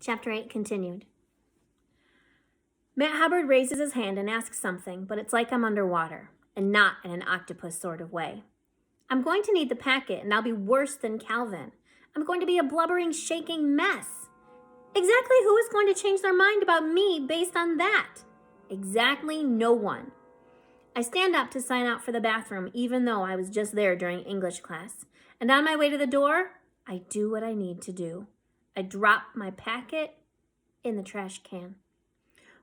Chapter 8 continued. Matt Hubbard raises his hand and asks something, but it's like I'm underwater, and not in an octopus sort of way. I'm going to need the packet, and I'll be worse than Calvin. I'm going to be a blubbering, shaking mess. Exactly who is going to change their mind about me based on that? Exactly no one. I stand up to sign out for the bathroom, even though I was just there during English class. And on my way to the door, I do what I need to do. I drop my packet in the trash can.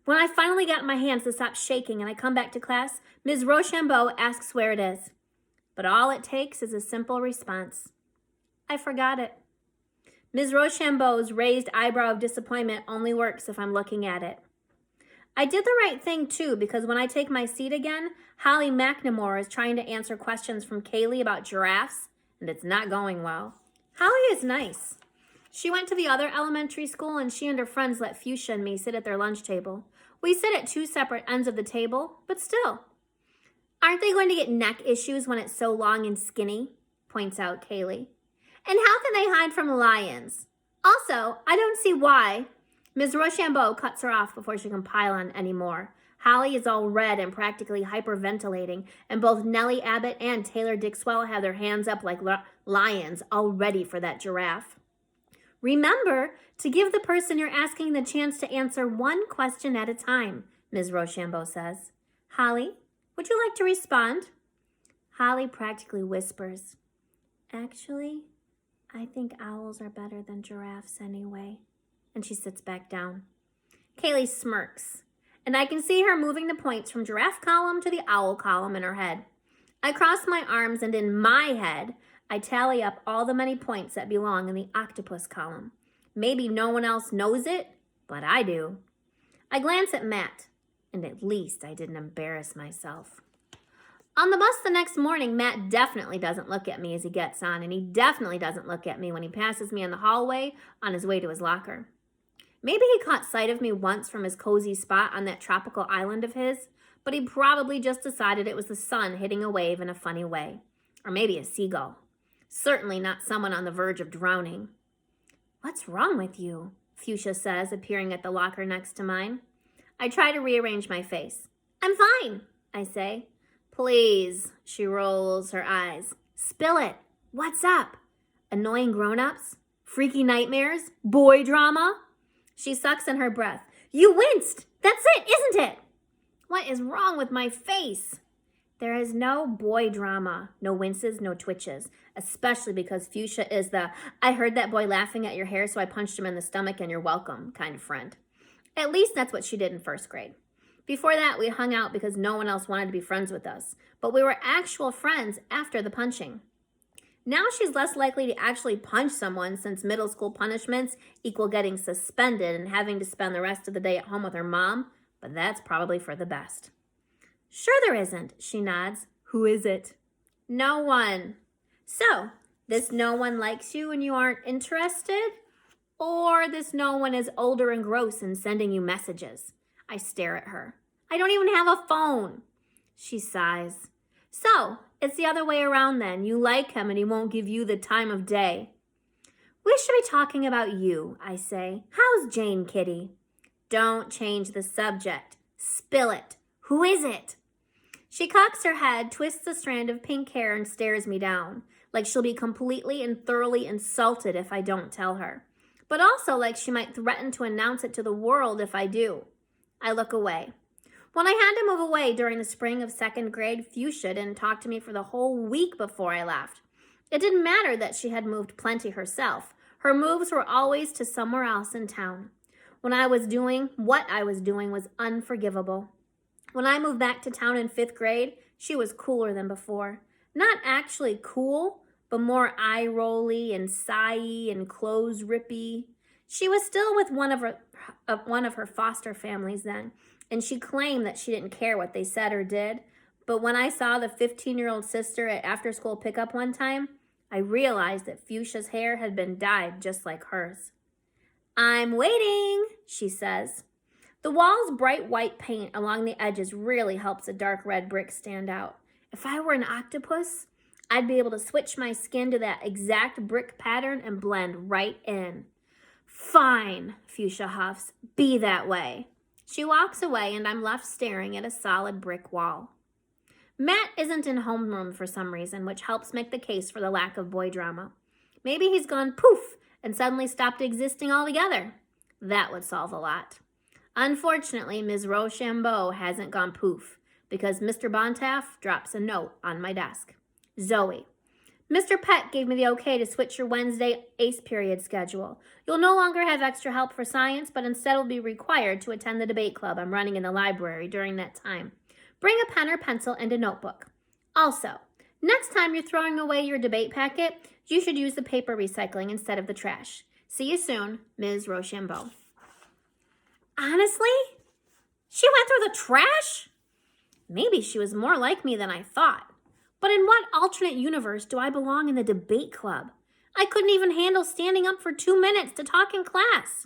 When I finally got my hands to stop shaking and I come back to class, Ms. Rochambeau asks where it is. But all it takes is a simple response. I forgot it. Ms. Rochambeau's raised eyebrow of disappointment only works if I'm looking at it. I did the right thing, too, because when I take my seat again, Holly McNamore is trying to answer questions from Kaylee about giraffes, and it's not going well. Holly is nice. She went to the other elementary school, and she and her friends let Fuchsia and me sit at their lunch table. We sit at two separate ends of the table, but still. Aren't they going to get neck issues when it's so long and skinny? Points out Kaylee. And how can they hide from lions? Also, I don't see why. Ms. Rochambeau cuts her off before she can pile on any more. Holly is all red and practically hyperventilating, and both Nellie Abbott and Taylor Dixwell have their hands up like lions, all ready for that giraffe. Remember to give the person you're asking the chance to answer one question at a time, Ms. Rochambeau says. Holly, would you like to respond? Holly practically whispers. Actually, I think owls are better than giraffes anyway. And she sits back down. Kaylee smirks, and I can see her moving the points from giraffe column to the owl column in her head. I cross my arms, and in my head, I tally up all the many points that belong in the octopus column. Maybe no one else knows it, but I do. I glance at Matt, and at least I didn't embarrass myself. On the bus the next morning, Matt definitely doesn't look at me as he gets on, and he definitely doesn't look at me when he passes me in the hallway on his way to his locker. Maybe he caught sight of me once from his cozy spot on that tropical island of his, but he probably just decided it was the sun hitting a wave in a funny way. Or maybe a seagull. Certainly not someone on the verge of drowning. What's wrong with you? Fuchsia says, appearing at the locker next to mine. I try to rearrange my face. I'm fine, I say. Please, she rolls her eyes. Spill it. What's up? Annoying grown-ups? Freaky nightmares? Boy drama? She sucks in her breath. You winced! That's it, isn't it? What is wrong with my face? There is no boy drama, no winces, no twitches, especially because Fuchsia is the, I heard that boy laughing at your hair, so I punched him in the stomach and you're welcome kind of friend. At least that's what she did in first grade. Before that, we hung out because no one else wanted to be friends with us, but we were actual friends after the punching. Now she's less likely to actually punch someone since middle school punishments equal getting suspended and having to spend the rest of the day at home with her mom, but that's probably for the best. Sure there isn't, she nods. Who is it? No one. So, this no one likes you and you aren't interested? Or this no one is older and gross and sending you messages? I stare at her. I don't even have a phone. She sighs. So, it's the other way around then. You like him and he won't give you the time of day. We should be talking about you, I say. How's Jane, Kitty? Don't change the subject. Spill it. Who is it? She cocks her head, twists a strand of pink hair, and stares me down, like she'll be completely and thoroughly insulted if I don't tell her, but also like she might threaten to announce it to the world if I do. I look away. When I had to move away during the spring of second grade, Fuchsia didn't talk to me for the whole week before I left. It didn't matter that she had moved plenty herself. Her moves were always to somewhere else in town. What I was doing was unforgivable. When I moved back to town in 5th grade, she was cooler than before. Not actually cool, but more eye-rolly and sighy and clothes-rippy. She was still with one of her foster families then, and she claimed that she didn't care what they said or did. But when I saw the 15-year-old sister at after-school pickup one time, I realized that Fuchsia's hair had been dyed just like hers. I'm waiting, she says. The wall's bright white paint along the edges really helps a dark red brick stand out. If I were an octopus, I'd be able to switch my skin to that exact brick pattern and blend right in. Fine, Fuchsia huffs. Be that way. She walks away and I'm left staring at a solid brick wall. Matt isn't in homeroom for some reason, which helps make the case for the lack of boy drama. Maybe he's gone poof and suddenly stopped existing altogether. That would solve a lot. Unfortunately, Ms. Rochambeau hasn't gone poof because Mr. Bontaff drops a note on my desk. Zoe, Mr. Peck gave me the okay to switch your Wednesday ACE period schedule. You'll no longer have extra help for science, but instead will be required to attend the debate club I'm running in the library during that time. Bring a pen or pencil and a notebook. Also, next time you're throwing away your debate packet, you should use the paper recycling instead of the trash. See you soon, Ms. Rochambeau. Honestly? She went through the trash? Maybe she was more like me than I thought. But in what alternate universe do I belong in the debate club? I couldn't even handle standing up for 2 minutes to talk in class.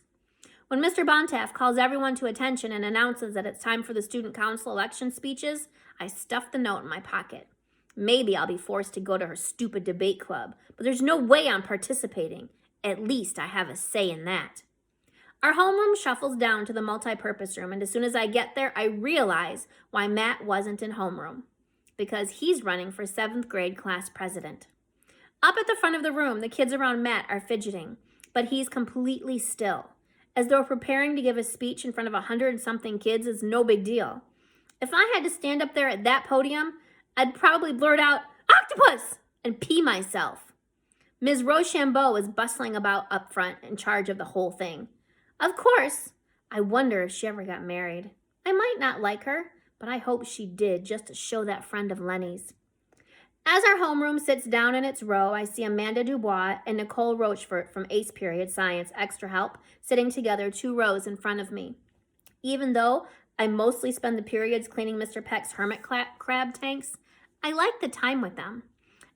When Mr. Bontaff calls everyone to attention and announces that it's time for the student council election speeches, I stuff the note in my pocket. Maybe I'll be forced to go to her stupid debate club, but there's no way I'm participating. At least I have a say in that. Our homeroom shuffles down to the multi-purpose room, and as soon as I get there, I realize why Matt wasn't in homeroom. Because he's running for 7th grade class president. Up at the front of the room, the kids around Matt are fidgeting, but he's completely still, as though preparing to give a speech in front of 100-something kids is no big deal. If I had to stand up there at that podium, I'd probably blurt out, "Octopus!" and pee myself. Ms. Rochambeau is bustling about up front in charge of the whole thing. Of course, I wonder if she ever got married. I might not like her, but I hope she did just to show that friend of Lenny's. As our homeroom sits down in its row, I see Amanda Dubois and Nicole Rochefort from ACE Period Science Extra Help sitting together 2 rows in front of me. Even though I mostly spend the periods cleaning Mr. Peck's hermit crab tanks, I like the time with them.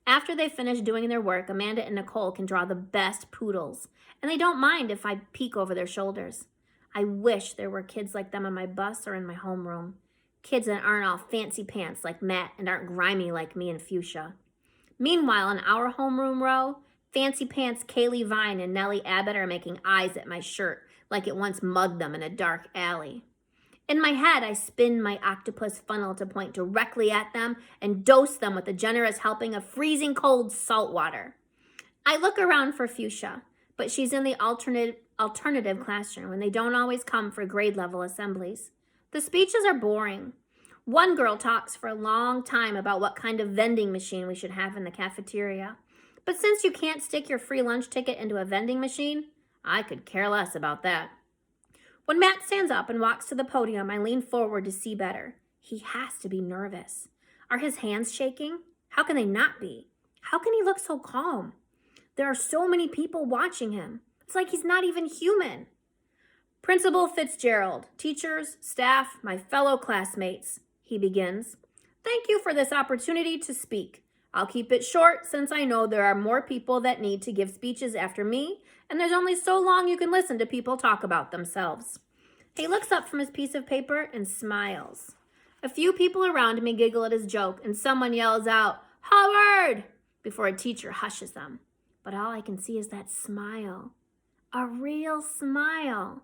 After they finish doing their work, Amanda and Nicole can draw the best poodles, and they don't mind if I peek over their shoulders. I wish there were kids like them on my bus or in my homeroom. Kids that aren't all fancy pants like Matt and aren't grimy like me and Fuchsia. Meanwhile, in our homeroom row, fancy pants Kaylee Vine and Nellie Abbott are making eyes at my shirt like it once mugged them in a dark alley. In my head, I spin my octopus funnel to point directly at them and dose them with a generous helping of freezing cold salt water. I look around for Fuchsia, but she's in the alternative classroom and they don't always come for grade level assemblies. The speeches are boring. One girl talks for a long time about what kind of vending machine we should have in the cafeteria. But since you can't stick your free lunch ticket into a vending machine, I could care less about that. When Matt stands up and walks to the podium, I lean forward to see better. He has to be nervous. Are his hands shaking? How can they not be? How can he look so calm? There are so many people watching him. It's like he's not even human. Principal Fitzgerald, teachers, staff, my fellow classmates, he begins. Thank you for this opportunity to speak. I'll keep it short since I know there are more people that need to give speeches after me, and there's only so long you can listen to people talk about themselves. He looks up from his piece of paper and smiles. A few people around me giggle at his joke, and someone yells out, "Howard!" before a teacher hushes them. But all I can see is that smile. A real smile.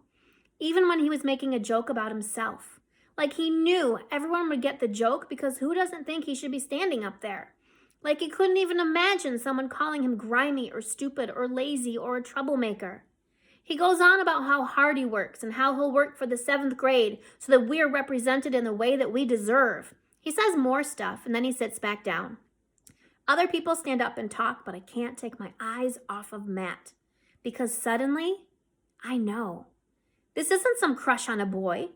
Even when he was making a joke about himself. Like he knew everyone would get the joke because who doesn't think he should be standing up there? Like he couldn't even imagine someone calling him grimy or stupid or lazy or a troublemaker. He goes on about how hard he works and how he'll work for the 7th grade so that we're represented in the way that we deserve. He says more stuff and then he sits back down. Other people stand up and talk, but I can't take my eyes off of Matt because suddenly I know. This isn't some crush on a boy.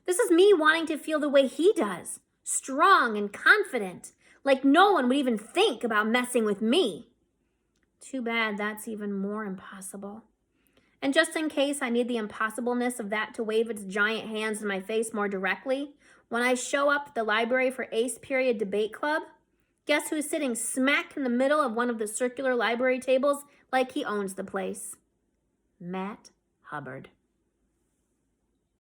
This is me wanting to feel the way he does, strong and confident, like no one would even think about messing with me. Too bad that's even more impossible. And just in case I need the impossibleness of that to wave its giant hands in my face more directly, when I show up at the library for ACE Period Debate Club, guess who's sitting smack in the middle of one of the circular library tables like he owns the place? Matt Hubbard.